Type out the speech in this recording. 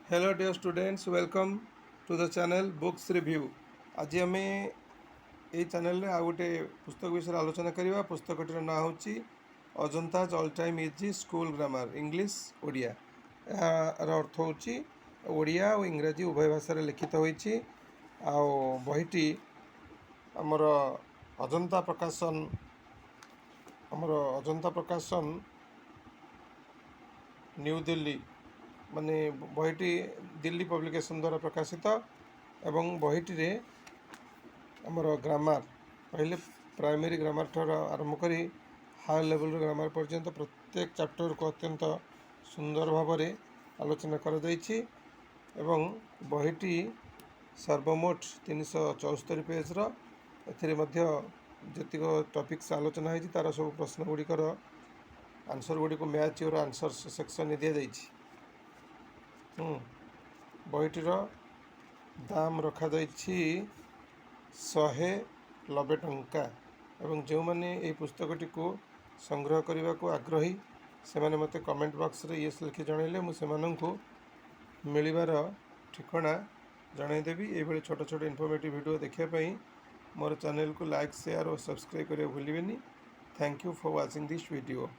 Hello dear students, welcome to the channel books review. आज आम ये चैनल रे आ गोटे पुस्तक विषय आलोचना करवा। पुस्तकटीर ना हूँ अजंताज all time easy school grammar English Odia. यार अर्थ हूँ ओडिया और इंग्राजी उभय भाषा लिखित होती। बहीटी आमर अजंता प्रकाशन न्यू दिल्ली माने बहीटी दिल्ली पब्लिकेशन द्वारा प्रकाशित एवं बहीटी आमर ग्रामर पहले प्राइमरी ग्रामर ठार आरंभ कर हाई लेवल ग्रामर पर्यंत प्रत्येक चैप्टर को अत्यंत सुंदर भाव में आलोचना कर बहीटी सर्वमोट 374 पेज्र एतिक टॉपिक्स आलोचना होती तार सब प्रश्न गुड़िकर आंसर गुड़ी को मैच और आंसर सेक्शन दि जाइए। बहीटीर दाम रखा 190 टंका एवं जो मैंने ये पुस्तकटी को संग्रह करने को आग्रही से मैंने मत कमेंट बॉक्स रे येस लिखि जनइले मुझे मिलबार ठिकाना जनईदेवी। ये छोट छोट इनफॉर्मेटिव वीडियो देखापी मोर चैनल को लाइक शेयर और सब्सक्राइब करने भूलें। Thank you for watching this video.